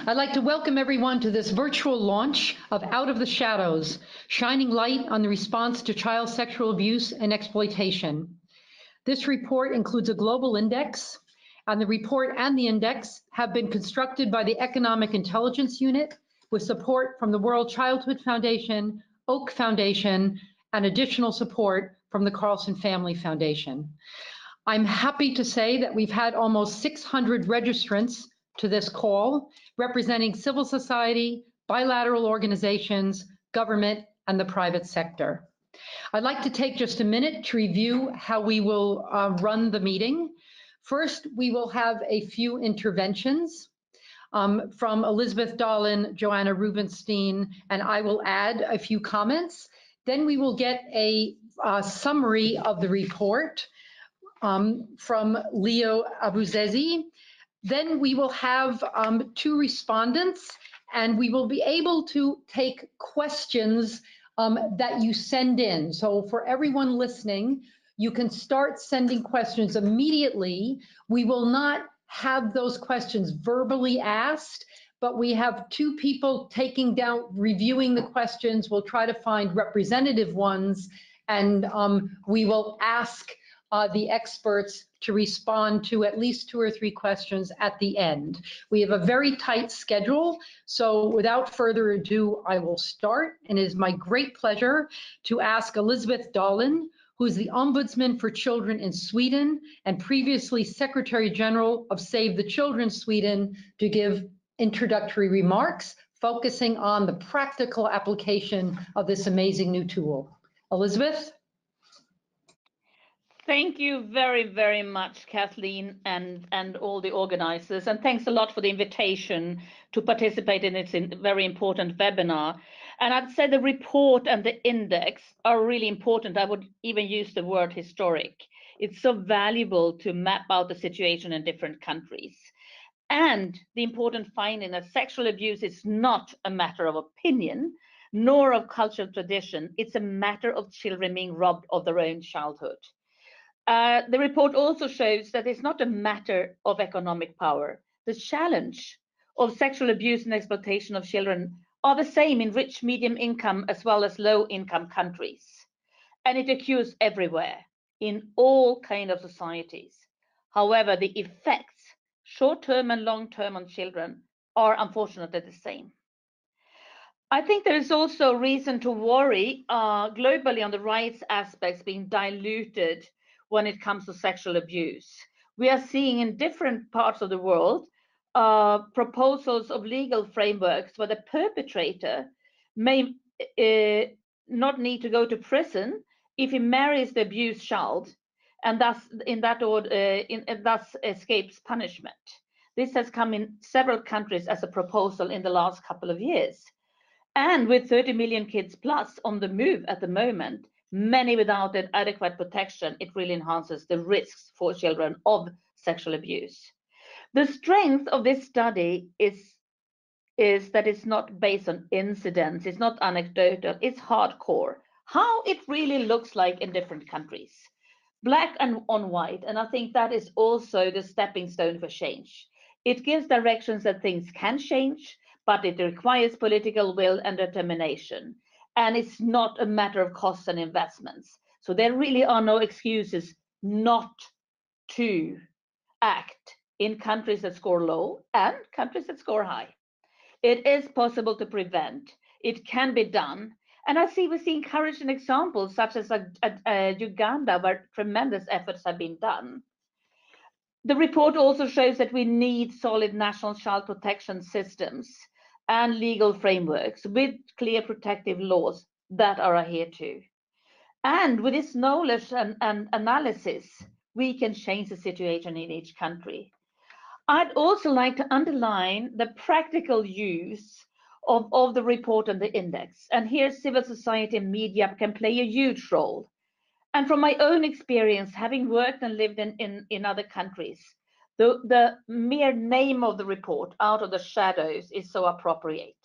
I'd like to welcome everyone to this virtual launch of Out of the Shadows, shining light on the response to child sexual abuse and exploitation. This report includes a global index, and the report and the index have been constructed by the Economic Intelligence Unit with support from the World Childhood Foundation, Oak Foundation, and additional support from the Carlson Family Foundation. I'm happy to say that we've had almost 600 registrants to this call, representing civil society, bilateral organizations, government, and the private sector. I'd like to take just a minute to review how we will run the meeting. First, we will have a few interventions from Elizabeth Dolan, Joanna Rubenstein, and I will add a few comments. Then we will get a summary of the report from Leo Abuzezi. Then we will have two respondents, and we will be able to take questions that you send in. So for everyone listening, you can start sending questions immediately. We will not have those questions verbally asked, but we have two people taking down, reviewing the questions. We'll try to find representative ones, and we will ask the experts to respond to at least 2 or 3 questions at the end. We have a very tight schedule, so without further ado, I will start. And it is my great pleasure to ask Elizabeth Dolan, who is the Ombudsman for Children in Sweden and previously Secretary General of Save the Children Sweden, to give introductory remarks focusing on the practical application of this amazing new tool. Elizabeth? Thank you very, very much, Kathleen, and all the organizers. And thanks a lot for the invitation to participate in this very important webinar. And I'd say the report and the index are really important. I would even use the word historic. It's so valuable to map out the situation in different countries. And the important finding that sexual abuse is not a matter of opinion, nor of cultural tradition. It's a matter of children being robbed of their own childhood. The report also shows that it's not a matter of economic power. The challenge of sexual abuse and exploitation of children are the same in rich, medium income as well as low income countries. And it occurs everywhere in all kinds of societies. However, the effects, short-term and long-term on children, are unfortunately the same. I think there is also reason to worry globally on the rights aspects being diluted when it comes to sexual abuse. We are seeing in different parts of the world proposals of legal frameworks where the perpetrator may not need to go to prison if he marries the abused child, and thus thus escapes punishment. This has come in several countries as a proposal in the last couple of years. And with 30 million kids plus on the move at the moment, many without an adequate protection, it really enhances the risks for children of sexual abuse. The strength of this study is that it's not based on incidents, it's not anecdotal, it's hardcore. How it really looks like in different countries. Black and on white, and I think that is also the stepping stone for change. It gives directions that things can change, but it requires political will and determination. And it's not a matter of costs and investments. So there really are no excuses not to act in countries that score low and countries that score high. It is possible to prevent. It can be done. And we see encouraging examples such as Uganda, where tremendous efforts have been done. The report also shows that we need solid national child protection systems and legal frameworks with clear protective laws that are adhered to. And with this knowledge and analysis, we can change the situation in each country. I'd also like to underline the practical use of the report and the index. And here civil society and media can play a huge role. And from my own experience, having worked and lived in other countries, the mere name of the report, Out of the Shadows, is so appropriate.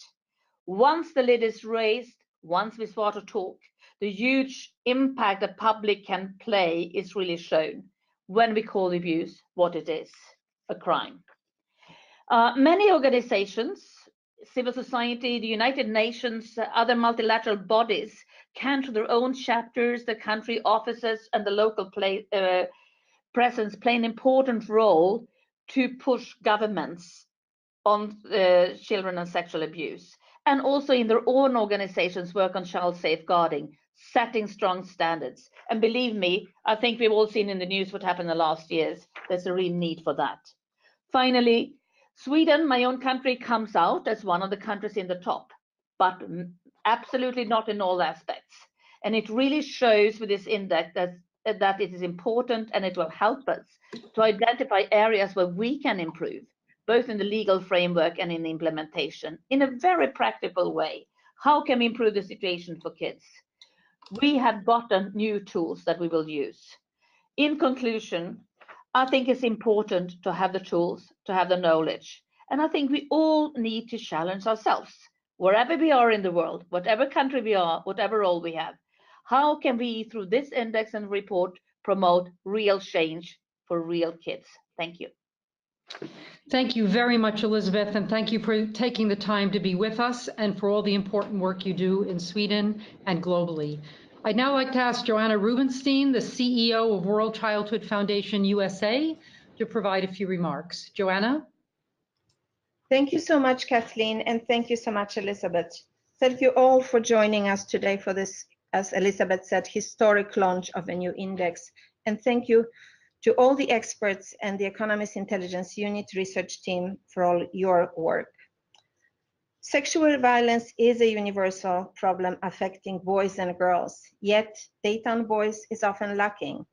Once the lid is raised, once we start to talk, the huge impact the public can play is really shown when we call abuse what it is, a crime. Many organizations, civil society, the United Nations, other multilateral bodies can, through their own chapters, the country offices, and the local presence, play an important role to push governments on children and sexual abuse. And also in their own organizations work on child safeguarding, setting strong standards. And believe me, I think we've all seen in the news what happened in the last years. There's a real need for that. Finally, Sweden, my own country, comes out as one of the countries in the top, but absolutely not in all aspects. And it really shows with this index that it is important, and it will help us to identify areas where we can improve, both in the legal framework and in the implementation, in a very practical way. How can we improve the situation for kids? We have gotten new tools that we will use. In conclusion, I think it's important to have the tools, to have the knowledge. And I think we all need to challenge ourselves, wherever we are in the world, whatever country we are, whatever role we have. How can we, through this index and report, promote real change for real kids? Thank you. Thank you very much, Elizabeth, and thank you for taking the time to be with us and for all the important work you do in Sweden and globally. I'd now like to ask Joanna Rubinstein, the CEO of World Childhood Foundation USA, to provide a few remarks. Joanna? Thank you so much, Kathleen, and thank you so much, Elizabeth. Thank you all for joining us today for this, as Elizabeth said, historic launch of a new index. And thank you to all the experts and the Economist Intelligence Unit research team for all your work. Sexual violence is a universal problem affecting boys and girls, yet data on boys is often lacking.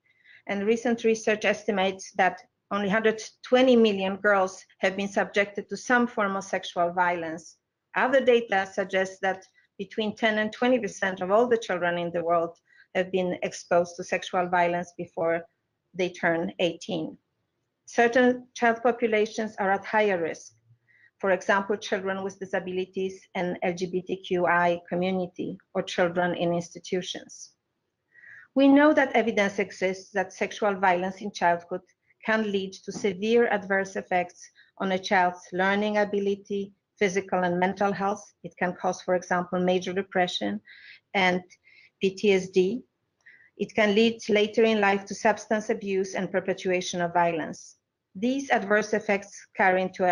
And recent research estimates that only 120 million girls have been subjected to some form of sexual violence. Other data suggests that between 10 and 20% of all the children in the world have been exposed to sexual violence before they turn 18. Certain child populations are at higher risk. For example, children with disabilities and LGBTQI community, or children in institutions. We know that evidence exists that sexual violence in childhood can lead to severe adverse effects on a child's learning ability, physical and mental health. It can cause, for example, major depression and PTSD. It can lead later in life to substance abuse and perpetuation of violence. These adverse effects carry into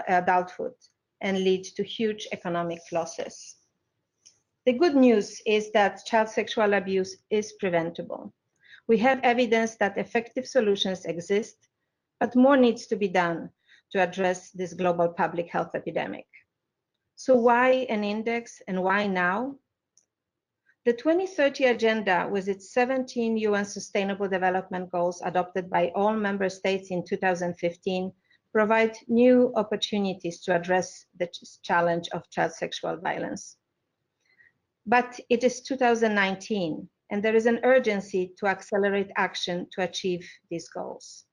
adulthood and lead to huge economic losses. The good news is that child sexual abuse is preventable. We have evidence that effective solutions exist, but more needs to be done to address this global public health epidemic. So why an index and why now? The 2030 Agenda, with its 17 UN Sustainable Development Goals adopted by all member states in 2015, provide new opportunities to address the challenge of child sexual violence. But it is 2019, and there is an urgency to accelerate action to achieve these goals.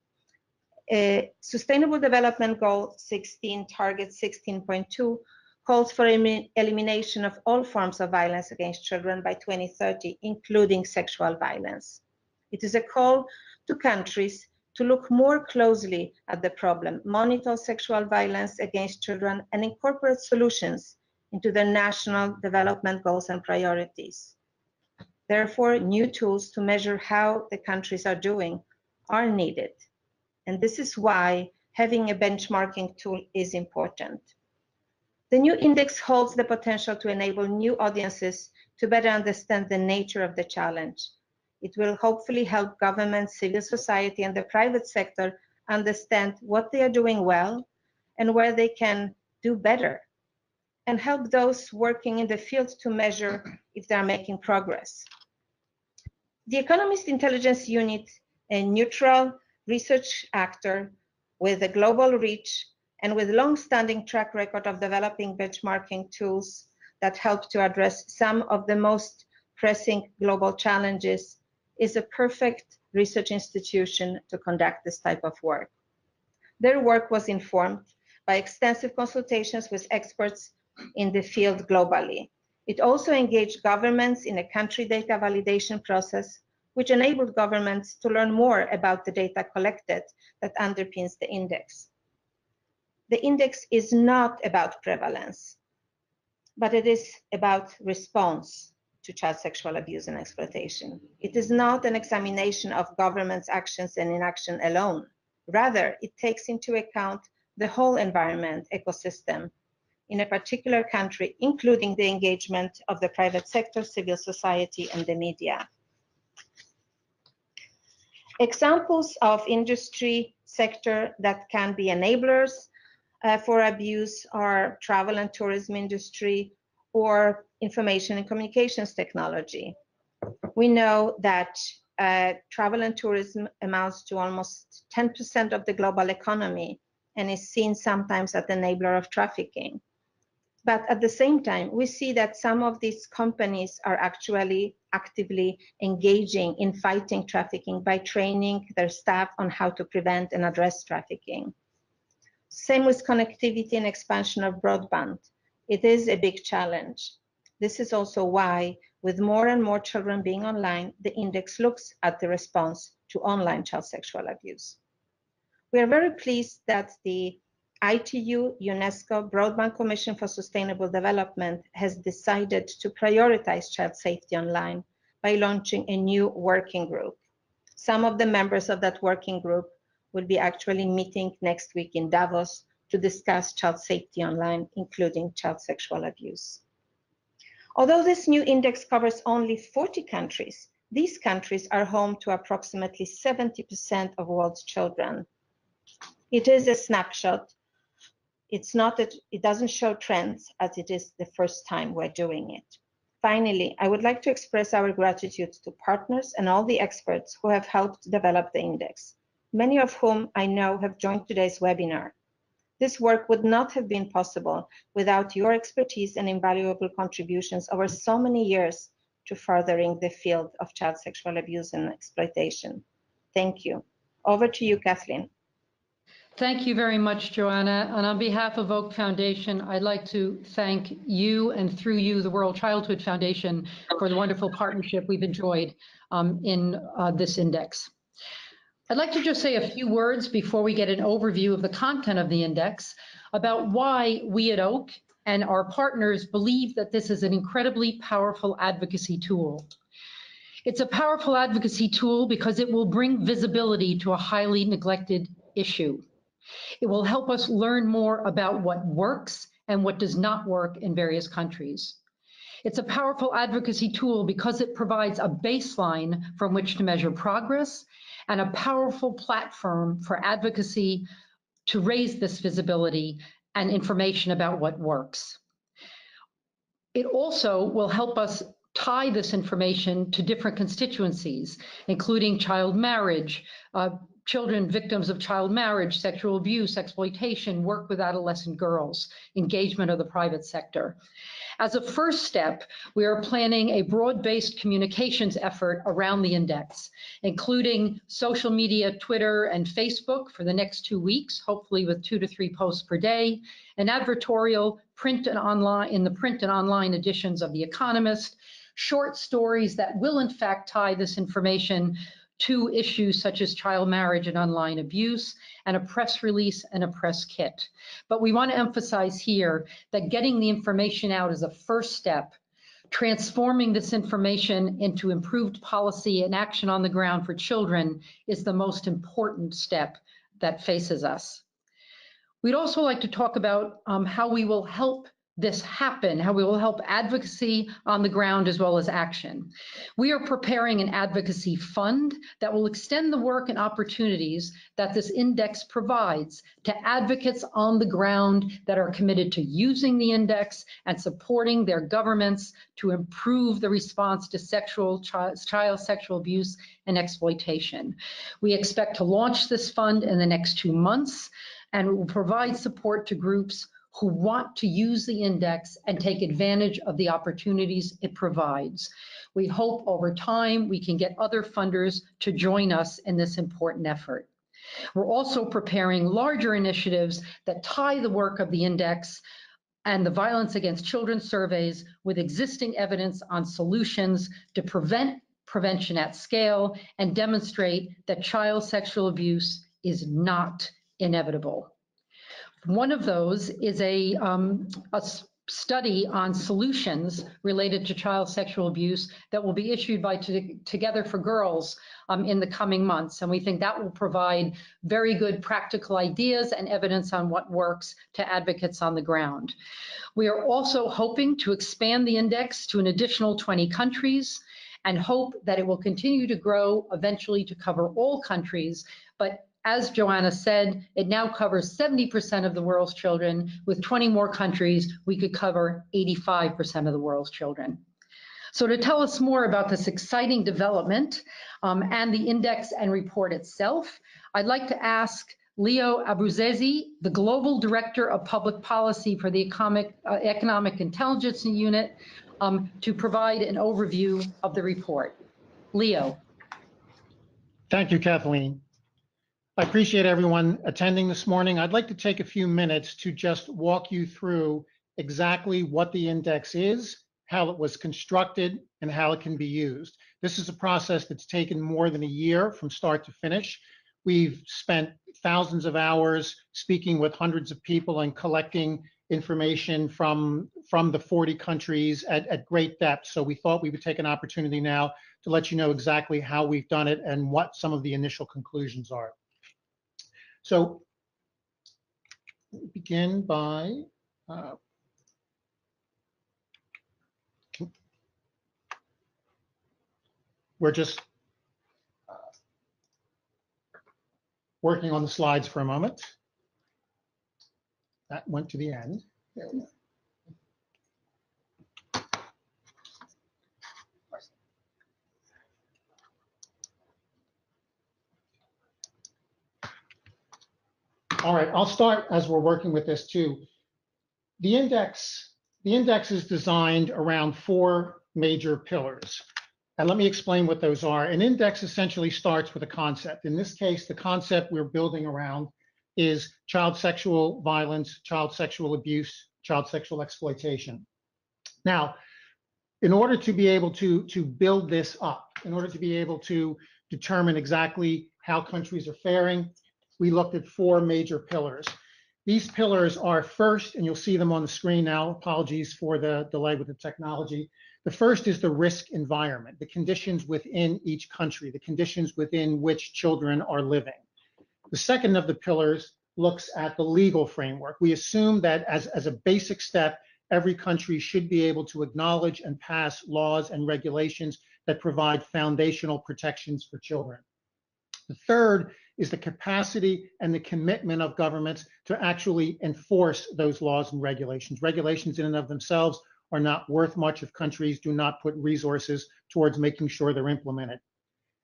Sustainable Development Goal 16, Target 16.2, calls for elimination of all forms of violence against children by 2030, including sexual violence. It is a call to countries to look more closely at the problem, monitor sexual violence against children, and incorporate solutions into their national development goals and priorities. Therefore, new tools to measure how the countries are doing are needed. And this is why having a benchmarking tool is important. The new index holds the potential to enable new audiences to better understand the nature of the challenge. It will hopefully help governments, civil society, and the private sector understand what they are doing well and where they can do better, and help those working in the field to measure if they are making progress. The Economist Intelligence Unit, a neutral research actor with a global reach and with long-standing track record of developing benchmarking tools that help to address some of the most pressing global challenges, is a perfect research institution to conduct this type of work. Their work was informed by extensive consultations with experts in the field globally. It also engaged governments in a country data validation process, which enabled governments to learn more about the data collected that underpins the index. The index is not about prevalence, but it is about response to child sexual abuse and exploitation. It is not an examination of government's actions and inaction alone. Rather, it takes into account the whole environment ecosystem in a particular country, including the engagement of the private sector, civil society, and the media. Examples of industry sector that can be enablers for abuse are travel and tourism industry or information and communications technology. We know that travel and tourism amounts to almost 10% of the global economy and is seen sometimes as an enabler of trafficking. But at the same time, we see that some of these companies are actually actively engaging in fighting trafficking by training their staff on how to prevent and address trafficking. Same with connectivity and expansion of broadband. It is a big challenge. This is also why, with more and more children being online, the index looks at the response to online child sexual abuse. We are very pleased that the ITU UNESCO Broadband Commission for Sustainable Development has decided to prioritize child safety online by launching a new working group. Some of the members of that working group will be actually meeting next week in Davos to discuss child safety online, including child sexual abuse. Although this new index covers only 40 countries, these countries are home to approximately 70% of world's children. It is a snapshot. It doesn't show trends, as it is the first time we're doing it. Finally, I would like to express our gratitude to partners and all the experts who have helped develop the index, many of whom I know have joined today's webinar. This work would not have been possible without your expertise and invaluable contributions over so many years to furthering the field of child sexual abuse and exploitation. Thank you. Over to you, Kathleen. Thank you very much, Joanna. And on behalf of Oak Foundation, I'd like to thank you and through you, the World Childhood Foundation, for the wonderful partnership we've enjoyed in this index. I'd like to just say a few words before we get an overview of the content of the index about why we at Oak and our partners believe that this is an incredibly powerful advocacy tool. It's a powerful advocacy tool because it will bring visibility to a highly neglected issue. It will help us learn more about what works and what does not work in various countries. It's a powerful advocacy tool because it provides a baseline from which to measure progress and a powerful platform for advocacy to raise this visibility and information about what works. It also will help us tie this information to different constituencies, including child marriage, children victims of child marriage, sexual abuse, exploitation, work with adolescent girls, engagement of the private sector. As a first step, we are planning a broad-based communications effort around the index, including social media, Twitter, and Facebook for the next 2 weeks, hopefully with 2 to 3 posts per day, an advertorial print and online in the print and online editions of The Economist, short stories that will in fact tie this information to issues such as child marriage and online abuse, and a press release and a press kit. But we want to emphasize here that getting the information out is a first step. Transforming this information into improved policy and action on the ground for children is the most important step that faces us. We'd also like to talk about how we will help this happen, how we will help advocacy on the ground as well as action. We are preparing an advocacy fund that will extend the work and opportunities that this index provides to advocates on the ground that are committed to using the index and supporting their governments to improve the response to child sexual abuse and exploitation. We expect to launch this fund in the next 2 months, and it will provide support to groups who want to use the index and take advantage of the opportunities it provides. We hope over time we can get other funders to join us in this important effort. We're also preparing larger initiatives that tie the work of the index and the violence against children surveys with existing evidence on solutions to prevent prevention at scale and demonstrate that child sexual abuse is not inevitable. One of those is a study on solutions related to child sexual abuse that will be issued by Together for Girls in the coming months. And we think that will provide very good practical ideas and evidence on what works to advocates on the ground. We are also hoping to expand the index to an additional 20 countries and hope that it will continue to grow eventually to cover all countries. But as Joanna said, it now covers 70% of the world's children. With 20 more countries, we could cover 85% of the world's children. So to tell us more about this exciting development and the index and report itself, I'd like to ask Leo Abruzzese, the Global Director of Public Policy for the Economic Intelligence Unit, to provide an overview of the report. Leo. Thank you, Kathleen. I appreciate everyone attending this morning. I'd like to take a few minutes to just walk you through exactly what the index is, how it was constructed, and how it can be used. This is a process that's taken more than a year from start to finish. We've spent thousands of hours speaking with hundreds of people and collecting information from the 40 countries at great depth. So we thought we would take an opportunity now to let you know exactly how we've done it and what some of the initial conclusions are. So begin by we're just working on the slides for a moment. That went to the end. There we go. All right, I'll start as we're working with this too. The index is designed around 4 major pillars. And let me explain what those are. An index essentially starts with a concept. In this case, the concept we're building around is child sexual violence, child sexual abuse, child sexual exploitation. Now, in order to be able to build this up, in order to be able to determine exactly how countries are faring, we looked at 4 major pillars. These pillars are first, and you'll see them on the screen now, apologies for the delay with the technology. The first is the risk environment, the conditions within each country, the conditions within which children are living. The second of the pillars looks at the legal framework. We assume that as a basic step, every country should be able to acknowledge and pass laws and regulations that provide foundational protections for children. The third is the capacity and the commitment of governments to actually enforce those laws and regulations. Regulations in and of themselves are not worth much if countries do not put resources towards making sure they're implemented.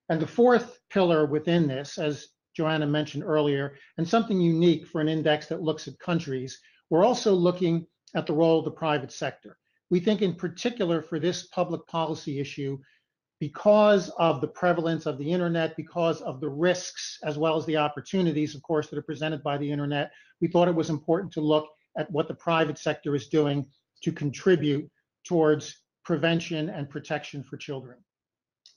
And the fourth pillar within this, as Joanna mentioned earlier, and something unique for an index that looks at countries, we're also looking at the role of the private sector. We think in particular for this public policy issue, because of the prevalence of the internet, because of the risks as well as the opportunities, of course, that are presented by the internet, we thought it was important to look at what the private sector is doing to contribute towards prevention and protection for children.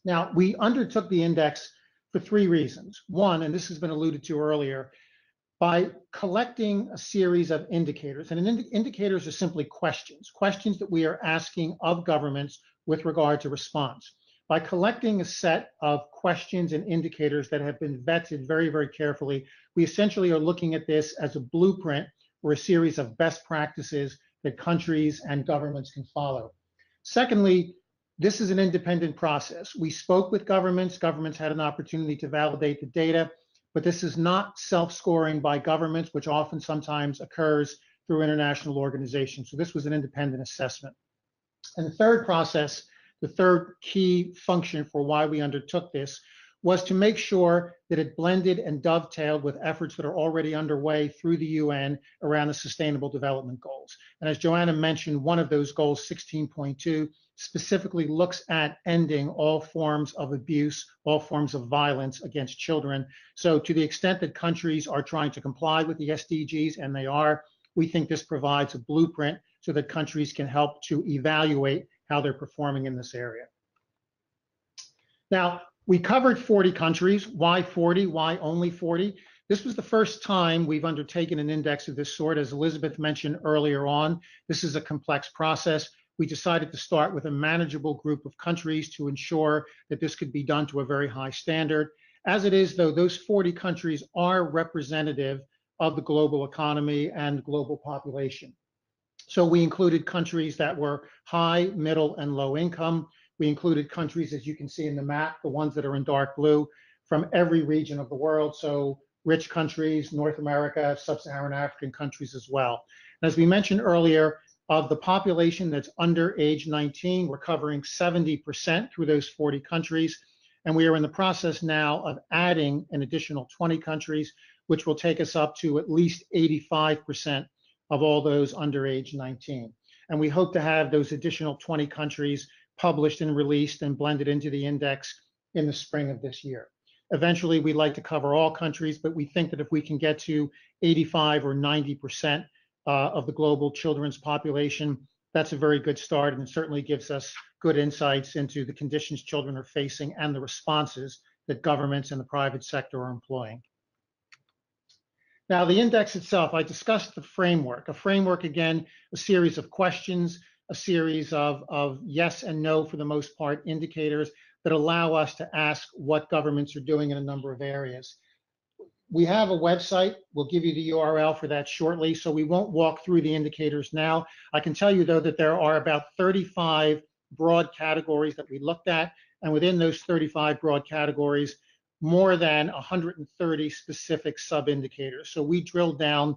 Now, we undertook the index for 3 reasons. One, and this has been alluded to earlier, by collecting a series of indicators, and indicators are simply questions that we are asking of governments with regard to response. By collecting a set of questions and indicators that have been vetted very, very carefully, we essentially are looking at this as a blueprint or a series of best practices that countries and governments can follow. Secondly, this is an independent process. We spoke with governments had an opportunity to validate the data, but this is not self-scoring by governments, which often sometimes occurs through international organizations. So this was an independent assessment. And the third process, the third key function for why we undertook this, was to make sure that it blended and dovetailed with efforts that are already underway through the UN around the Sustainable Development Goals. And as Joanna mentioned, one of those goals, 16.2, specifically looks at ending all forms of abuse, all forms of violence against children. So to the extent that countries are trying to comply with the SDGs, and they are, we think this provides a blueprint so that countries can help to evaluate how they're performing in this area. Now, we covered 40 countries. Why 40? Why only 40? This was the first time we've undertaken an index of this sort. As Elizabeth mentioned earlier on, this is a complex process. We decided to start with a manageable group of countries to ensure that this could be done to a very high standard. As it is, though, those 40 countries are representative of the global economy and global population. So we included countries that were high, middle, and low income. We included countries, as you can see in the map, the ones that are in dark blue, from every region of the world. So rich countries, North America, sub-Saharan African countries as well. And as we mentioned earlier, of the population that's under age 19, we're covering 70% through those 40 countries. And we are in the process now of adding an additional 20 countries, which will take us up to at least 85% of all those under age 19. And we hope to have those additional 20 countries published and released and blended into the index in the spring of this year. Eventually, we'd like to cover all countries, but we think that if we can get to 85 or 90% of the global children's population, that's a very good start, and it certainly gives us good insights into the conditions children are facing and the responses that governments and the private sector are employing. Now, the index itself, I discussed the framework. A framework, again, a series of questions, a series of yes and no, for the most part, indicators that allow us to ask what governments are doing in a number of areas. We have a website. We'll give you the URL for that shortly, so we won't walk through the indicators now. I can tell you, though, that there are about 35 broad categories that we looked at, and within those 35 broad categories, more than 130 specific sub-indicators. So we drilled down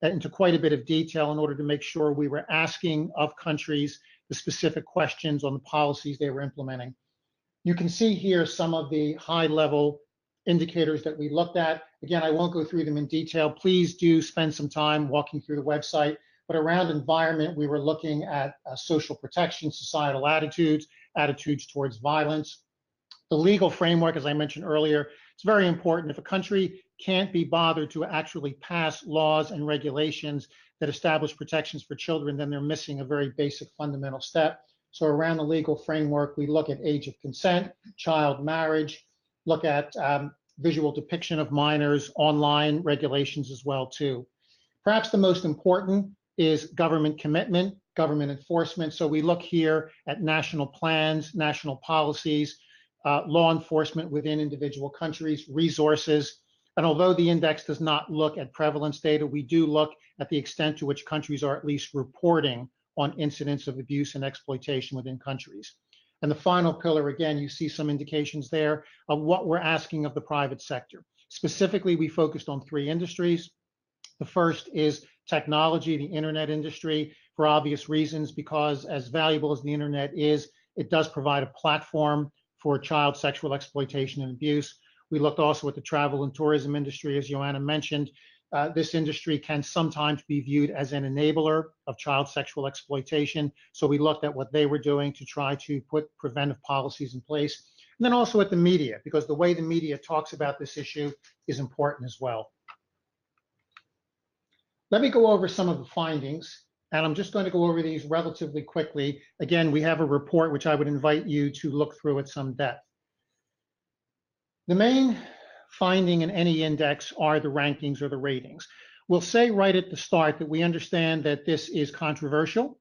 into quite a bit of detail in order to make sure we were asking of countries the specific questions on the policies they were implementing. You can see here some of the high-level indicators that we looked at. Again, I won't go through them in detail. Please do spend some time walking through the website. But around environment, we were looking at social protection, societal attitudes, attitudes towards violence. The legal framework, as I mentioned earlier, it's very important. If a country can't be bothered to actually pass laws and regulations that establish protections for children, then they're missing a very basic fundamental step. So around the legal framework, we look at age of consent, child marriage, look at visual depiction of minors, online regulations as well too. Perhaps the most important is government commitment, government enforcement. So we look here at national plans, national policies, law enforcement within individual countries, resources. And although the index does not look at prevalence data, we do look at the extent to which countries are at least reporting on incidents of abuse and exploitation within countries. And the final pillar, again, you see some indications there of what we're asking of the private sector. Specifically, we focused on 3 industries. The first is technology, the internet industry, for obvious reasons, because as valuable as the internet is, it does provide a platform for child sexual exploitation and abuse. We looked also at the travel and tourism industry, as Joanna mentioned. This industry can sometimes be viewed as an enabler of child sexual exploitation. So we looked at what they were doing to try to put preventive policies in place. And then also at the media, because the way the media talks about this issue is important as well. Let me go over some of the findings, and I'm just going to go over these relatively quickly. Again, we have a report which I would invite you to look through at some depth. The main finding in any index are the rankings or the ratings. We'll say right at the start that we understand that this is controversial.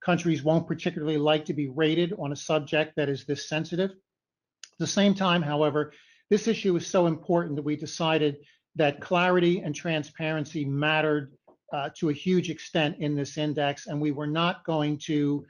Countries won't particularly like to be rated on a subject that is this sensitive. At the same time, however, this issue is so important that we decided that clarity and transparency mattered to a huge extent in this index, and we were not going to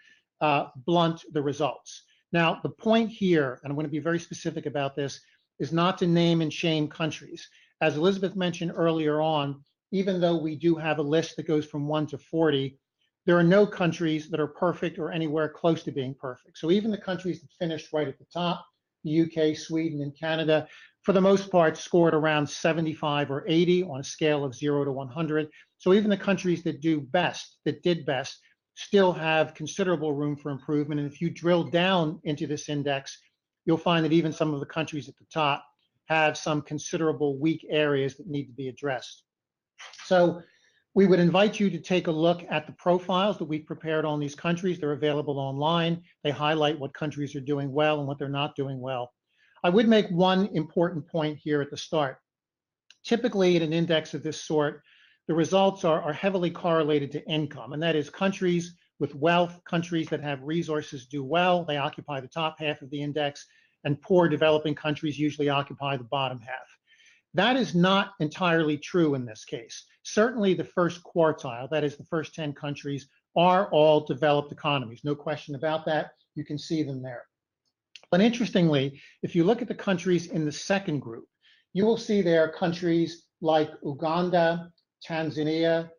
blunt the results. Now, the point here, and I'm going to be very specific about this, is not to name and shame countries. As Elizabeth mentioned earlier on, even though we do have a list that goes from 1 to 40, there are no countries that are perfect or anywhere close to being perfect. So even the countries that finished right at the top, the UK, Sweden, and Canada, for the most part, scored around 75 or 80 on a scale of 0 to 100. So even the countries that did best, still have considerable room for improvement. And if you drill down into this index, you'll find that even some of the countries at the top have some considerable weak areas that need to be addressed. So we would invite you to take a look at the profiles that we've prepared on these countries. They're available online. They highlight what countries are doing well and what they're not doing well. I would make one important point here at the start. Typically in an index of this sort, the results are heavily correlated to income, and that is countries with wealth, countries that have resources do well, they occupy the top half of the index, and poor developing countries usually occupy the bottom half. That is not entirely true in this case. Certainly the first quartile, that is the first 10 countries, are all developed economies. No question about that. You can see them there. But interestingly, if you look at the countries in the second group, you will see there countries like Uganda, Tanzania,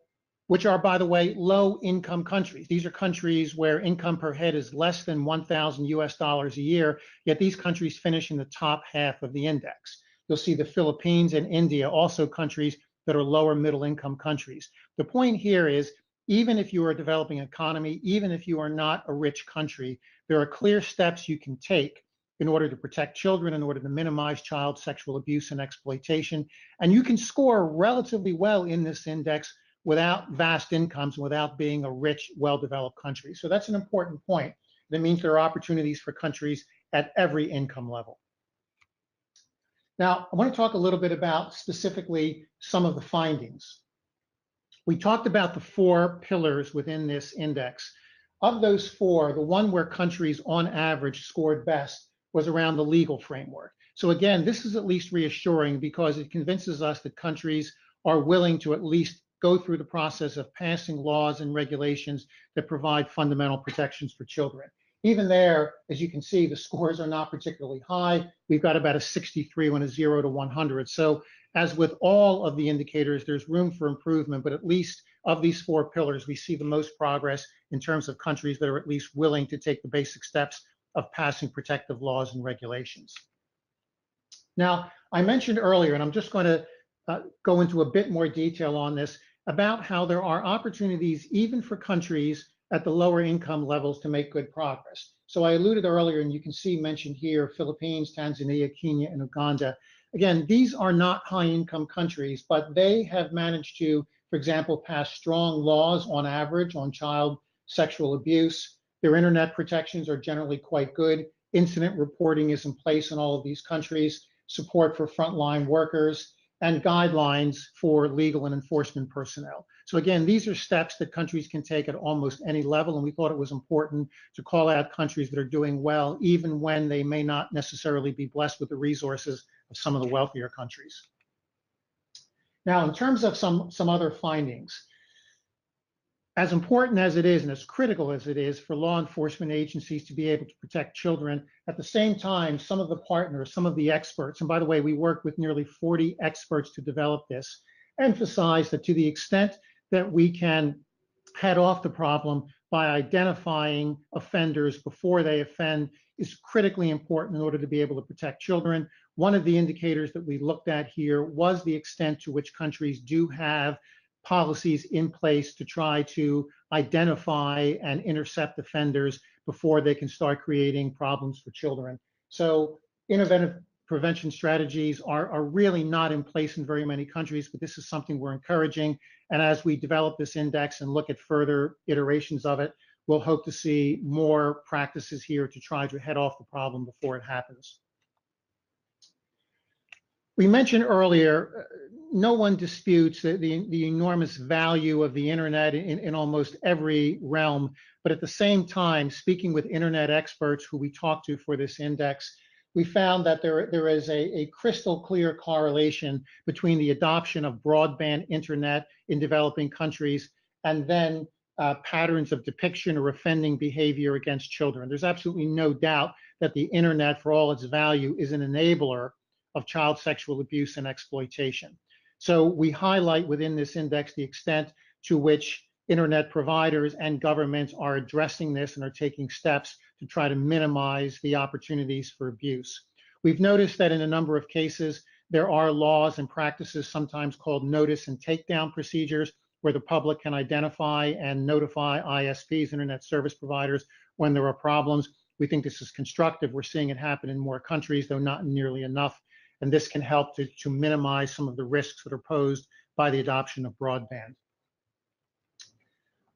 which are, by the way, low income countries. These are countries where income per head is less than 1,000 US dollars a year, yet these countries finish in the top half of the index. You'll see the Philippines and India, also countries that are lower middle income countries. The point here is, even if you are a developing economy, even if you are not a rich country, there are clear steps you can take in order to protect children, in order to minimize child sexual abuse and exploitation. And you can score relatively well in this index without vast incomes, without being a rich, well-developed country. So that's an important point. That means there are opportunities for countries at every income level. Now, I want to talk a little bit about specifically some of the findings. We talked about the 4 pillars within this index. Of those 4, the one where countries on average scored best was around the legal framework. So again, this is at least reassuring because it convinces us that countries are willing to at least go through the process of passing laws and regulations that provide fundamental protections for children. Even there, as you can see, the scores are not particularly high. We've got about a 63 on a 0 to 100. So as with all of the indicators, there's room for improvement, but at least of these 4 pillars, we see the most progress in terms of countries that are at least willing to take the basic steps of passing protective laws and regulations. Now, I mentioned earlier, and I'm just going to go into a bit more detail on this, about how there are opportunities even for countries at the lower income levels to make good progress. So I alluded earlier, and you can see mentioned here, Philippines, Tanzania, Kenya, and Uganda. Again, these are not high income countries, but they have managed to, for example, pass strong laws on average on child sexual abuse. Their internet protections are generally quite good. Incident reporting is in place in all of these countries, support for frontline workers, and guidelines for legal and enforcement personnel. So again, these are steps that countries can take at almost any level, and we thought it was important to call out countries that are doing well, even when they may not necessarily be blessed with the resources of some of the wealthier countries. Now, in terms of some other findings, as important as it is and as critical as it is for law enforcement agencies to be able to protect children, at the same time, some of the partners, some of the experts, and by the way, we worked with nearly 40 experts to develop this, emphasize that to the extent that we can head off the problem by identifying offenders before they offend is critically important in order to be able to protect children. One of the indicators that we looked at here was the extent to which countries do have policies in place to try to identify and intercept offenders before they can start creating problems for children. So innovative prevention strategies are really not in place in very many countries, but this is something we're encouraging. And as we develop this index and look at further iterations of it, we'll hope to see more practices here to try to head off the problem before it happens. We mentioned earlier, no one disputes the enormous value of the internet in almost every realm, but at the same time, speaking with internet experts who we talked to for this index, we found that there is a crystal clear correlation between the adoption of broadband internet in developing countries and then patterns of depiction or offending behavior against children. There's absolutely no doubt that the internet, for all its value, is an enabler of child sexual abuse and exploitation. So we highlight within this index the extent to which internet providers and governments are addressing this and are taking steps to try to minimize the opportunities for abuse. We've noticed that in a number of cases, there are laws and practices sometimes called notice and takedown procedures where the public can identify and notify ISPs, internet service providers, when there are problems. We think this is constructive. We're seeing it happen in more countries, though not nearly enough. And this can help to minimize some of the risks that are posed by the adoption of broadband.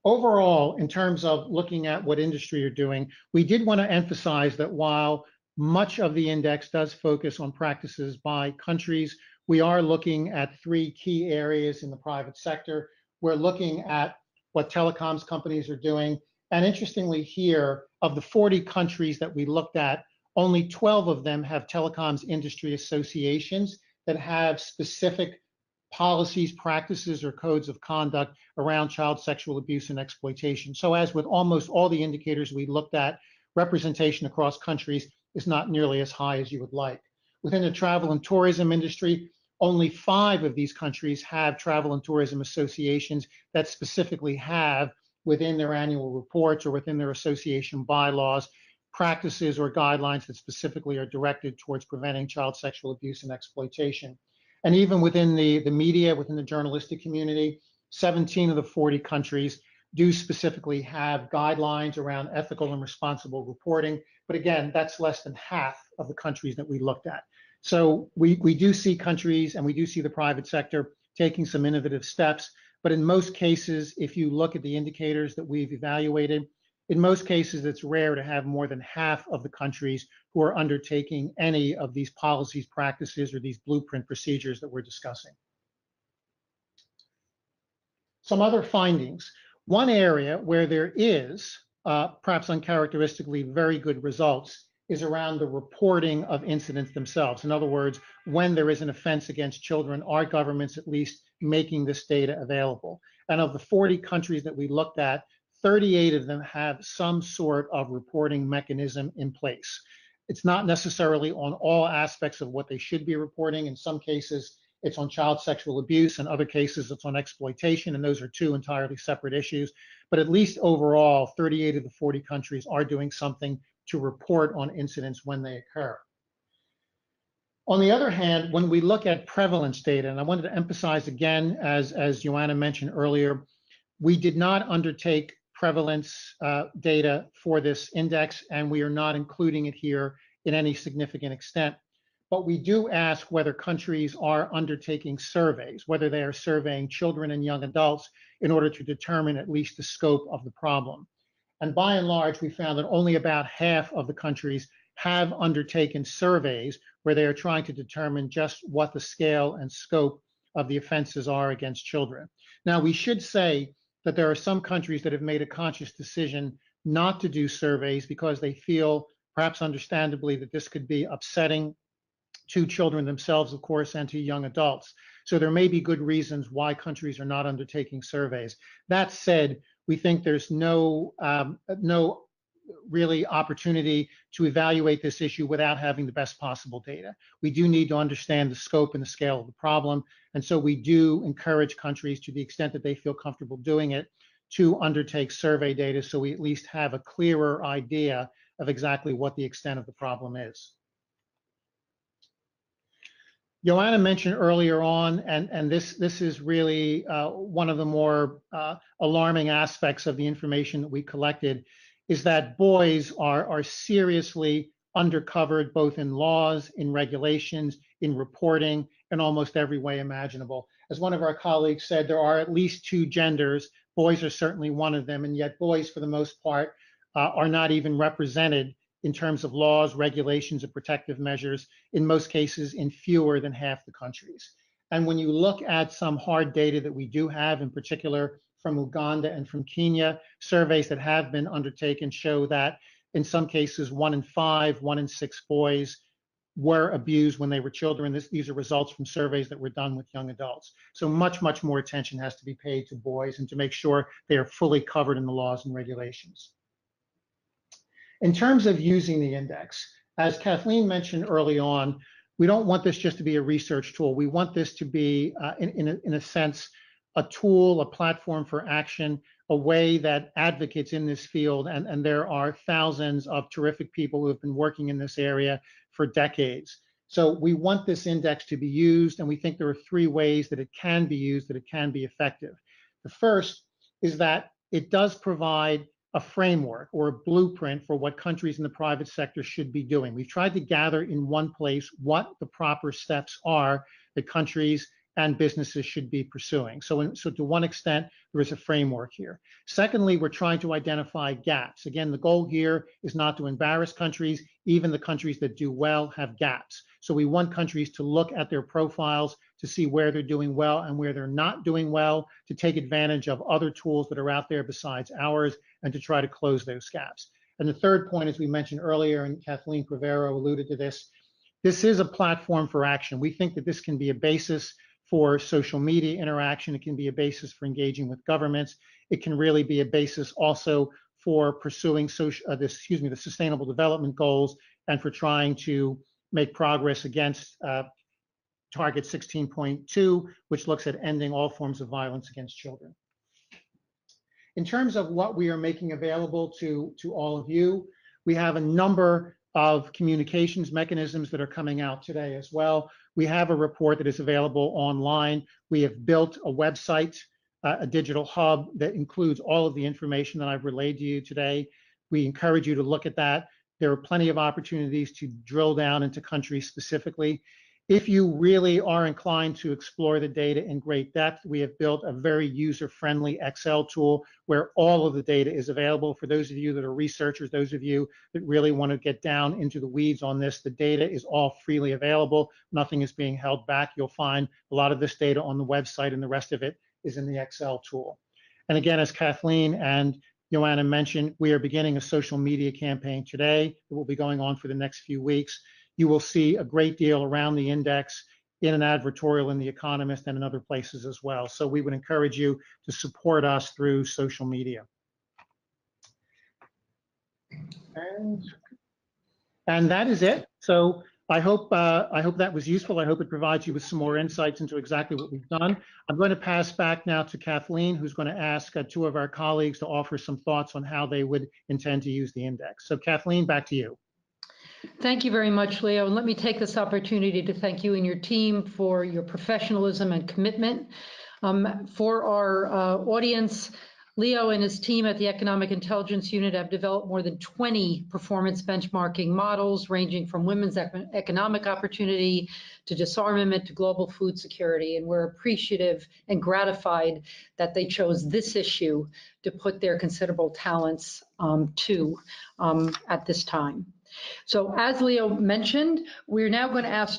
Overall, in terms of looking at what industry are doing, we did want to emphasize that while much of the index does focus on practices by countries, we are looking at 3 key areas in the private sector. We're looking at what telecoms companies are doing. And interestingly here, of the 40 countries that we looked at, only 12 of them have telecoms industry associations that have specific policies, practices, or codes of conduct around child sexual abuse and exploitation. So as with almost all the indicators we looked at, representation across countries is not nearly as high as you would like. Within the travel and tourism industry, only 5 of these countries have travel and tourism associations that specifically have within their annual reports or within their association bylaws practices or guidelines that specifically are directed towards preventing child sexual abuse and exploitation. And even within the media, within the journalistic community, 17 of the 40 countries do specifically have guidelines around ethical and responsible reporting. But again, that's less than half of the countries that we looked at. So we do see countries and we do see the private sector taking some innovative steps. But in most cases, if you look at the indicators that we've evaluated, in most cases, it's rare to have more than half of the countries who are undertaking any of these policies, practices, or these blueprint procedures that we're discussing. Some other findings. One area where there is, perhaps uncharacteristically, very good results is around the reporting of incidents themselves. In other words, when there is an offense against children, are governments at least making this data available? And of the 40 countries that we looked at, 38 of them have some sort of reporting mechanism in place. It's not necessarily on all aspects of what they should be reporting. In some cases, it's on child sexual abuse. In other cases, it's on exploitation. And those are 2 entirely separate issues. But at least overall, 38 of the 40 countries are doing something to report on incidents when they occur. On the other hand, when we look at prevalence data, and I wanted to emphasize again, as Joanna mentioned earlier, we did not undertake prevalence data for this index, and we are not including it here in any significant extent. But we do ask whether countries are undertaking surveys, whether they are surveying children and young adults in order to determine at least the scope of the problem. And by and large, we found that only about half of the countries have undertaken surveys where they are trying to determine just what the scale and scope of the offenses are against children. Now, we should say that there are some countries that have made a conscious decision not to do surveys because they feel, perhaps understandably, that this could be upsetting to children themselves, of course, and to young adults. So there may be good reasons why countries are not undertaking surveys. That said, we think there's no really opportunity to evaluate this issue without having the best possible data. We do need to understand the scope and the scale of the problem. And so we do encourage countries, to the extent that they feel comfortable doing it, to undertake survey data so we at least have a clearer idea of exactly what the extent of the problem is. Joanna mentioned earlier on, and this is really one of the more alarming aspects of the information that we collected, is that boys are seriously undercovered both in laws, in regulations, in reporting, in almost every way imaginable. As one of our colleagues said, there are at least 2 genders. Boys are certainly one of them, and yet boys, for the most part, are not even represented in terms of laws, regulations, and protective measures, in most cases in fewer than half the countries. And when you look at some hard data that we do have, in particular from Uganda and from Kenya, surveys that have been undertaken show that in some cases 1 in 5, 1 in 6 boys were abused when they were children. These are results from surveys that were done with young adults. So much, much more attention has to be paid to boys and to make sure they are fully covered in the laws and regulations. In terms of using the index, as Kathleen mentioned early on, we don't want this just to be a research tool. We want this to be, in a sense, a tool, a platform for action, a way that advocates in this field, and there are thousands of terrific people who have been working in this area for decades. So we want this index to be used, and we think there are 3 ways that it can be used, that it can be effective. The first is that it does provide a framework or a blueprint for what countries in the private sector should be doing. We've tried to gather in one place what the proper steps are that countries and businesses should be pursuing. So to one extent, there is a framework here. Secondly, we're trying to identify gaps. Again, the goal here is not to embarrass countries. Even the countries that do well have gaps. So we want countries to look at their profiles to see where they're doing well and where they're not doing well, to take advantage of other tools that are out there besides ours, and to try to close those gaps. And the third point, as we mentioned earlier, and Kathleen Crivero alluded to this is a platform for action. We think that this can be a basis for social media interaction. It can be a basis for engaging with governments. It can really be a basis also for pursuing the Sustainable Development Goals and for trying to make progress against Target 16.2, which looks at ending all forms of violence against children. In terms of what we are making available to all of you, we have a number of communications mechanisms that are coming out today as well. We have a report that is available online. We have built a website, a digital hub that includes all of the information that I've relayed to you today. We encourage you to look at that. There are plenty of opportunities to drill down into countries specifically. If you really are inclined to explore the data in great depth, we have built a very user-friendly Excel tool where all of the data is available. For those of you that are researchers, those of you that really want to get down into the weeds on this, the data is all freely available. Nothing is being held back. You'll find a lot of this data on the website, and the rest of it is in the Excel tool. And again, as Kathleen and Joanna mentioned, we are beginning a social media campaign today that will be going on for the next few weeks. You will see a great deal around the index in an advertorial in The Economist and in other places as well. So we would encourage you to support us through social media. And that is it. So I hope that was useful. I hope it provides you with some more insights into exactly what we've done. I'm going to pass back now to Kathleen, who's going to ask two of our colleagues to offer some thoughts on how they would intend to use the index. So Kathleen, back to you. Thank you very much, Leo. And let me take this opportunity to thank you and your team for your professionalism and commitment. For our audience, Leo and his team at the Economic Intelligence Unit have developed more than 20 performance benchmarking models ranging from women's economic opportunity to disarmament to global food security. And we're appreciative and gratified that they chose this issue to put their considerable talents to at this time. So as Leo mentioned, we're now going to ask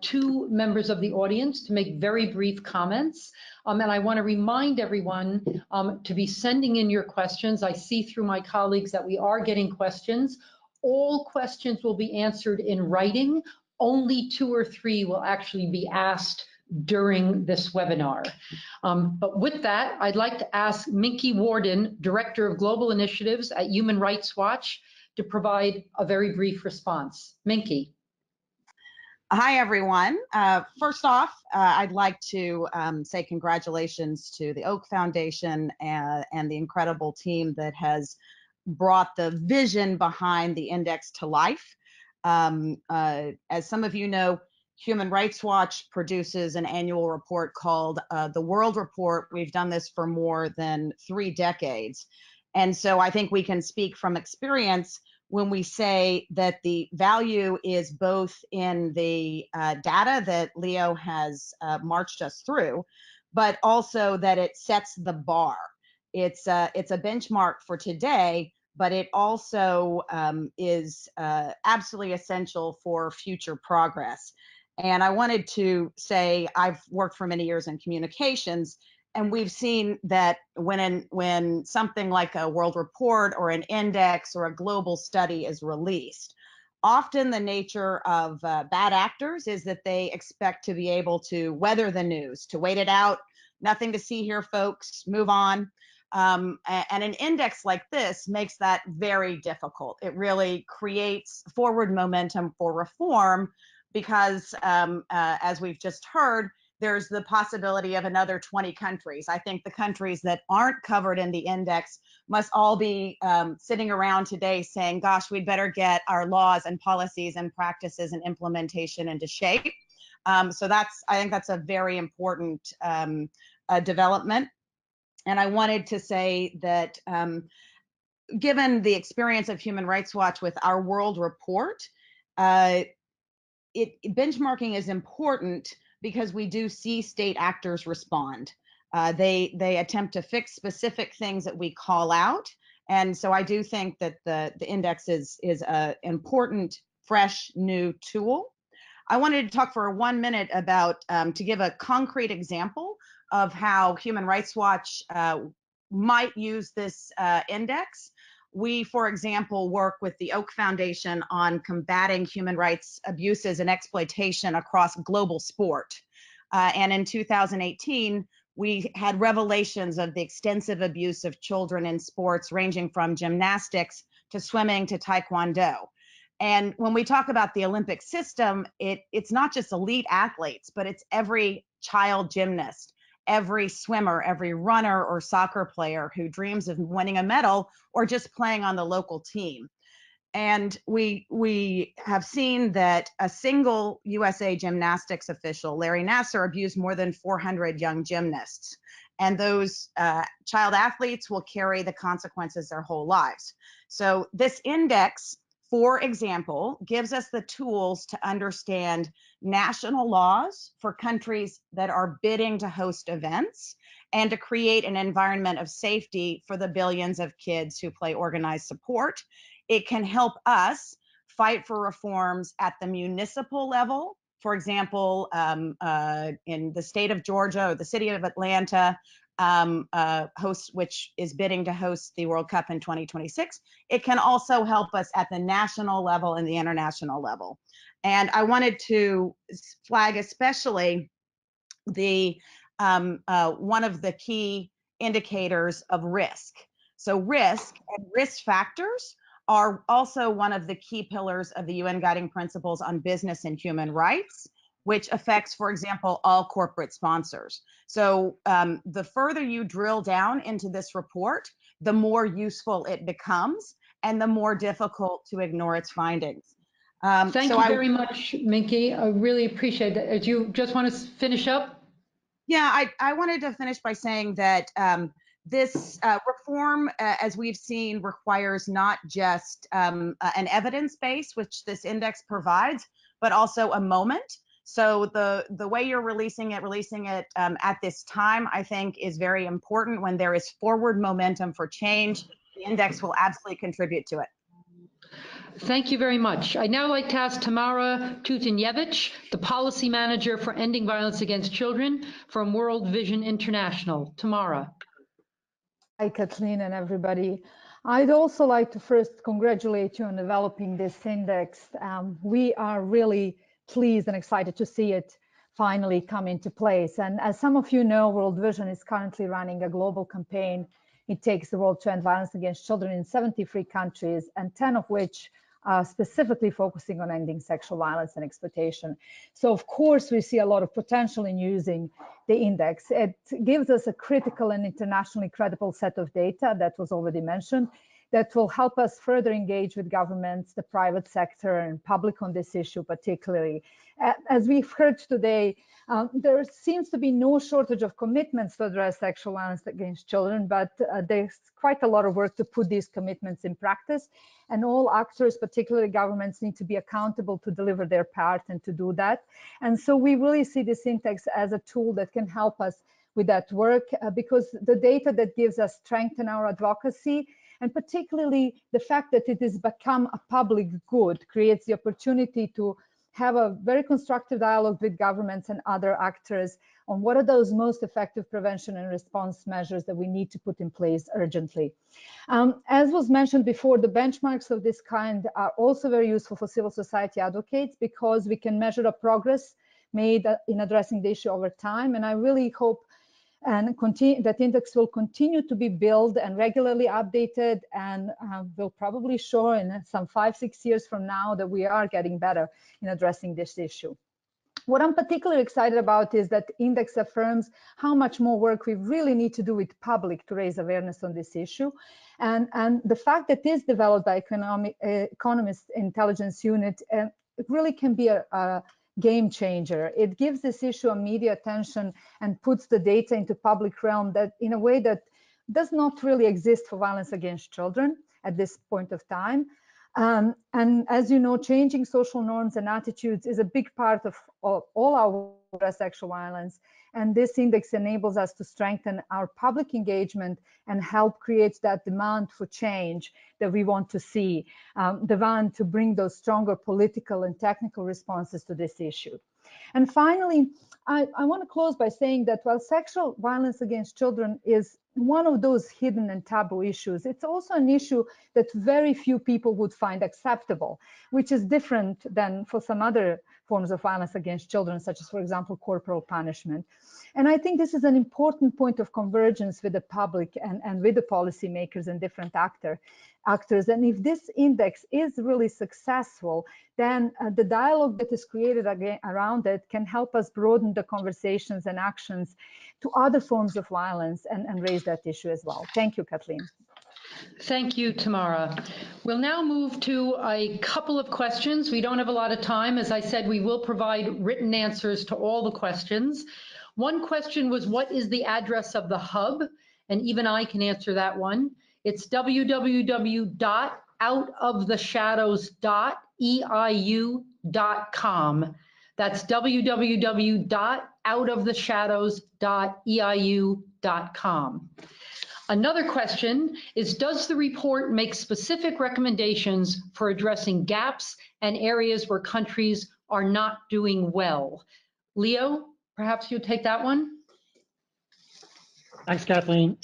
two members of the audience to make very brief comments. And I want to remind everyone to be sending in your questions. I see through my colleagues that we are getting questions. All questions will be answered in writing. Only 2 or 3 will actually be asked during this webinar. But with that, I'd like to ask Minky Warden, Director of Global Initiatives at Human Rights Watch, to provide a very brief response. Minky. Hi, everyone. First off, I'd like to say congratulations to the Oak Foundation and the incredible team that has brought the vision behind the index to life. As some of you know, Human Rights Watch produces an annual report called the World Report. We've done this for more than 3 decades. And so I think we can speak from experience when we say that the value is both in the data that Leo has marched us through, but also that it sets the bar. It's a benchmark for today, but it also is absolutely essential for future progress. And I wanted to say I've worked for many years in communications, and we've seen that when something like a world report or an index or a global study is released, often the nature of bad actors is that they expect to be able to weather the news, to wait it out, nothing to see here, folks, move on. And an index like this makes that very difficult. It really creates forward momentum for reform because, as we've just heard, there's the possibility of another 20 countries. I think the countries that aren't covered in the index must all be sitting around today saying, gosh, we'd better get our laws and policies and practices and implementation into shape. So I think that's a very important development. And I wanted to say that given the experience of Human Rights Watch with our World Report, benchmarking is important because we do see state actors respond. They attempt to fix specific things that we call out. And so I do think that the index is an important, fresh, new tool. I wanted to talk for 1 minute about, to give a concrete example of how Human Rights Watch might use this index. We, for example, work with the Oak Foundation on combating human rights abuses and exploitation across global sport. And in 2018, we had revelations of the extensive abuse of children in sports, ranging from gymnastics to swimming to taekwondo. And when we talk about the Olympic system, it's not just elite athletes, but it's every child gymnast, every swimmer, every runner or soccer player who dreams of winning a medal or just playing on the local team. And we have seen that a single USA gymnastics official, Larry Nassar, abused more than 400 young gymnasts. And those child athletes will carry the consequences their whole lives. So this index, for example, gives us the tools to understand national laws for countries that are bidding to host events and to create an environment of safety for the billions of kids who play organized sport. It can help us fight for reforms at the municipal level. For example, in the state of Georgia or the city of Atlanta, which is bidding to host the World Cup in 2026. It can also help us at the national level and the international level. And I wanted to flag especially the one of the key indicators of risk. So risk and risk factors are also one of the key pillars of the UN Guiding Principles on Business and Human Rights, which affects, for example, all corporate sponsors. So the further you drill down into this report, the more useful it becomes and the more difficult to ignore its findings. Thank you very much, Minky. I really appreciate that. Do you just want to finish up? Yeah, I wanted to finish by saying that this reform, as we've seen, requires not just an evidence base, which this index provides, but also a moment. So the way you're releasing it at this time, I think, is very important. When there is forward momentum for change, the index will absolutely contribute to it. Thank you very much. I'd now like to ask Tamara Tutiniewicz, the Policy Manager for Ending Violence Against Children from World Vision International. Tamara. Hi, Kathleen and everybody. I'd also like to first congratulate you on developing this index. We are really pleased and excited to see it finally come into place. And as some of you know, World Vision is currently running a global campaign. It takes the world to end violence against children in 73 countries, and 10 of which are specifically focusing on ending sexual violence and exploitation. So of course, we see a lot of potential in using the index. It gives us a critical and internationally credible set of data that was already mentioned that will help us further engage with governments, the private sector, and public on this issue particularly. As we've heard today, there seems to be no shortage of commitments to address sexual violence against children, but there's quite a lot of work to put these commitments in practice. And all actors, particularly governments, need to be accountable to deliver their part and to do that. And so we really see this index as a tool that can help us with that work because the data that gives us strength in our advocacy, and particularly the fact that it has become a public good, creates the opportunity to have a very constructive dialogue with governments and other actors on what are those most effective prevention and response measures that we need to put in place urgently. As was mentioned before, the benchmarks of this kind are also very useful for civil society advocates because we can measure the progress made in addressing the issue over time. And I really hope that index will continue to be built and regularly updated, and will probably show in some 5-6 years from now that we are getting better in addressing this issue. What I'm particularly excited about is that the index affirms how much more work we really need to do with public to raise awareness on this issue. And the fact that it is developed by Economist Intelligence Unit, it really can be a game changer. It gives this issue immediate attention and puts the data into public realm that in a way that does not really exist for violence against children at this point of time. And as you know, changing social norms and attitudes is a big part of all our sexual violence. And this index enables us to strengthen our public engagement and help create that demand for change that we want to see, the demand to bring those stronger political and technical responses to this issue. And finally, I want to close by saying that while sexual violence against children is one of those hidden and taboo issues, it's also an issue that very few people would find acceptable, which is different than for some other forms of violence against children, such as, for example, corporal punishment. And I think this is an important point of convergence with the public and with the policymakers and different actors. And if this index is really successful, then the dialogue that is created around it can help us broaden the conversations and actions to other forms of violence and raise that issue as well. Thank you, Kathleen. Thank you, Tamara. We'll now move to a couple of questions. We don't have a lot of time. As I said, we will provide written answers to all the questions. One question was, what is the address of the hub? And even I can answer that one. It's www.outoftheshadows.eiu.com. That's www.outoftheshadows.eiu.com. Another question is, does the report make specific recommendations for addressing gaps and areas where countries are not doing well? Leo, perhaps you'll take that one. Thanks, Kathleen.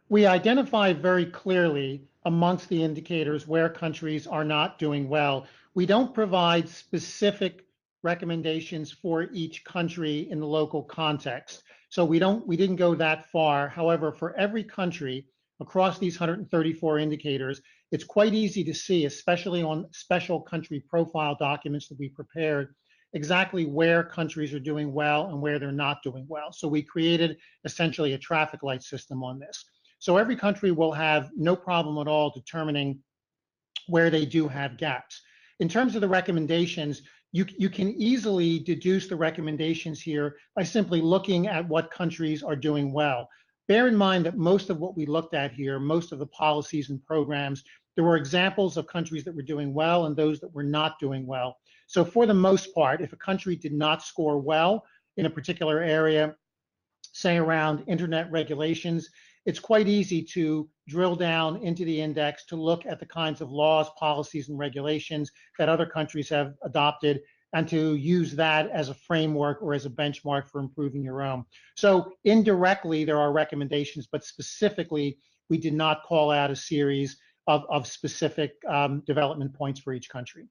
We identify very clearly amongst the indicators where countries are not doing well. We don't provide specific recommendations for each country in the local context. So we didn't go that far. However, for every country across these 134 indicators, it's quite easy to see, especially on special country profile documents that we prepared, exactly where countries are doing well and where they're not doing well. So we created essentially a traffic light system on this. So every country will have no problem at all determining where they do have gaps. In terms of the recommendations, you can easily deduce the recommendations here by simply looking at what countries are doing well. Bear in mind that most of what we looked at here, most of the policies and programs, there were examples of countries that were doing well and those that were not doing well. So for the most part, if a country did not score well in a particular area, say around internet regulations, it's quite easy to drill down into the index to look at the kinds of laws, policies, and regulations that other countries have adopted and to use that as a framework or as a benchmark for improving your own. So indirectly, there are recommendations, but specifically, we did not call out a series of specific development points for each country.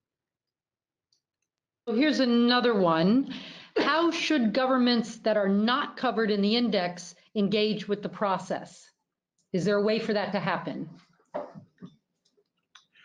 Here's another one. How should governments that are not covered in the index engage with the process? Is there a way for that to happen?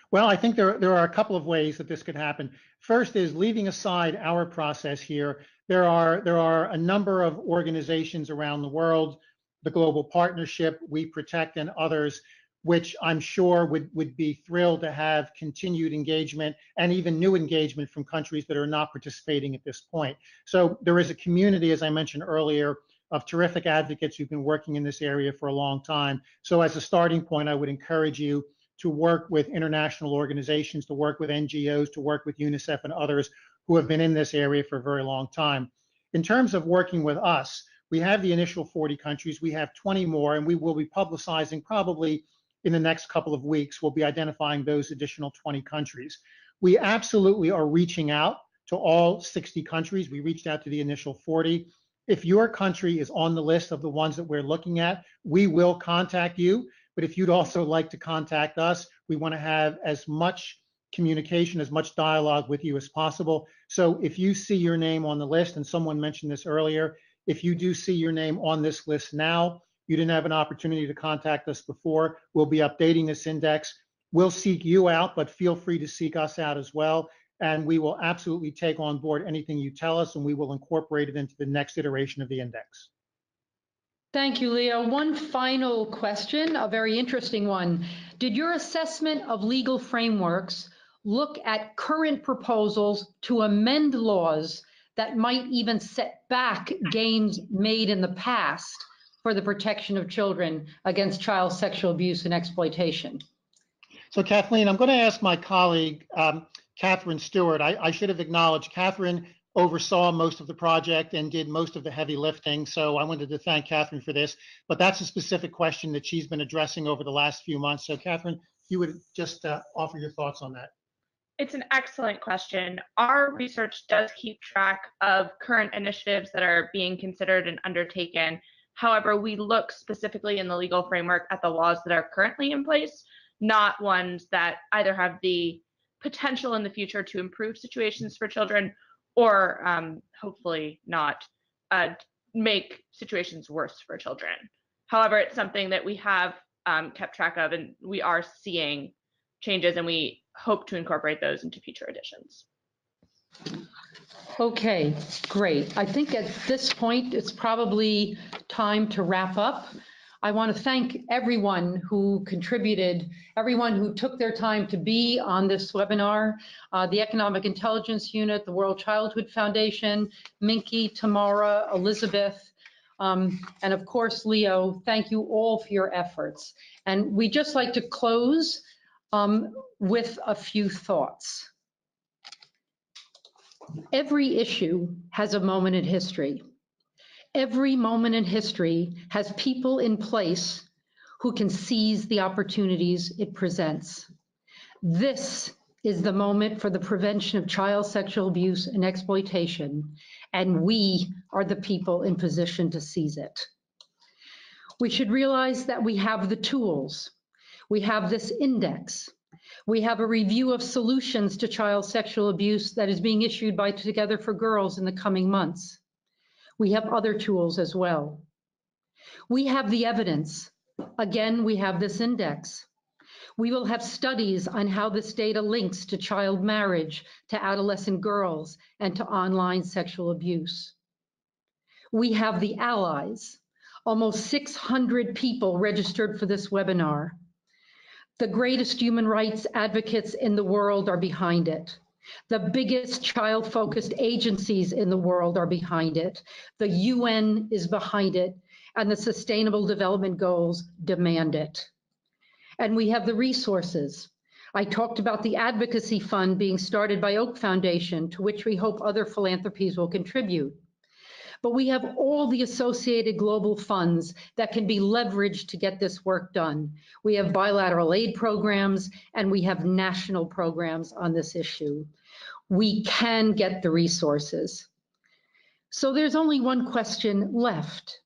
Well, I think there are a couple of ways that this could happen. First is, leaving aside our process here, there are a number of organizations around the world, the Global Partnership, We Protect, and others, which I'm sure would be thrilled to have continued engagement and even new engagement from countries that are not participating at this point. So there is a community, as I mentioned earlier, of terrific advocates who've been working in this area for a long time. So as a starting point, I would encourage you to work with international organizations, to work with NGOs, to work with UNICEF and others who have been in this area for a very long time. In terms of working with us, we have the initial 40 countries, we have 20 more, and we will be publicizing probably in the next couple of weeks. We'll be identifying those additional 20 countries. We absolutely are reaching out to all 60 countries. We reached out to the initial 40. If your country is on the list of the ones that we're looking at, we will contact you. But if you'd also like to contact us, we want to have as much communication, as much dialogue with you as possible. So if you see your name on the list, and someone mentioned this earlier, if you do see your name on this list now, you didn't have an opportunity to contact us before, we'll be updating this index. We'll seek you out, but feel free to seek us out as well. And we will absolutely take on board anything you tell us, and we will incorporate it into the next iteration of the index. Thank you, Leo. One final question, a very interesting one. Did your assessment of legal frameworks look at current proposals to amend laws that might even set back gains made in the past for the protection of children against child sexual abuse and exploitation? So Kathleen, I'm going to ask my colleague, Catherine Stewart. I should have acknowledged Catherine oversaw most of the project and did most of the heavy lifting. So I wanted to thank Catherine for this, but that's a specific question that she's been addressing over the last few months. So Catherine, you would just offer your thoughts on that. It's an excellent question. Our research does keep track of current initiatives that are being considered and undertaken. However, we look specifically in the legal framework at the laws that are currently in place, not ones that either have the potential in the future to improve situations for children or hopefully not make situations worse for children. However, it's something that we have kept track of, and we are seeing changes, and we hope to incorporate those into future editions. Okay, great. I think at this point, it's probably time to wrap up. I want to thank everyone who contributed, everyone who took their time to be on this webinar, the Economic Intelligence Unit, the World Childhood Foundation, Minky, Tamara, Elizabeth, and of course, Leo. Thank you all for your efforts. And we'd just like to close with a few thoughts. Every issue has a moment in history. Every moment in history has people in place who can seize the opportunities it presents. This is the moment for the prevention of child sexual abuse and exploitation, and we are the people in position to seize it. We should realize that we have the tools. We have this index. We have a review of solutions to child sexual abuse that is being issued by Together for Girls in the coming months. We have other tools as well. We have the evidence. Again, we have this index. We will have studies on how this data links to child marriage, to adolescent girls, and to online sexual abuse. We have the allies. Almost 600 people registered for this webinar. The greatest human rights advocates in the world are behind it. The biggest child-focused agencies in the world are behind it. The UN is behind it, and the Sustainable Development Goals demand it. And we have the resources. I talked about the advocacy fund being started by Oak Foundation, to which we hope other philanthropies will contribute. But we have all the associated global funds that can be leveraged to get this work done. We have bilateral aid programs, and we have national programs on this issue. We can get the resources. So there's only one question left.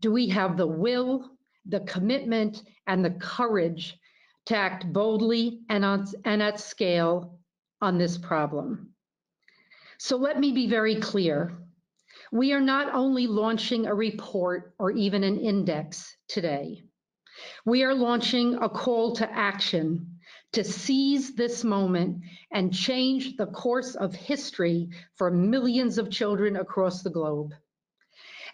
Do we have the will, the commitment, and the courage to act boldly and at scale on this problem? So let me be very clear. We are not only launching a report or even an index today. We are launching a call to action to seize this moment and change the course of history for millions of children across the globe.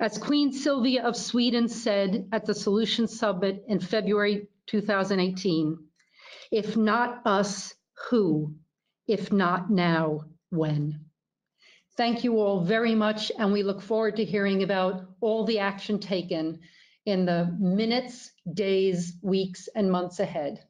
As Queen Sylvia of Sweden said at the Solutions Summit in February 2018, if not us, who? If not now, when? Thank you all very much, and we look forward to hearing about all the action taken in the minutes, days, weeks, and months ahead.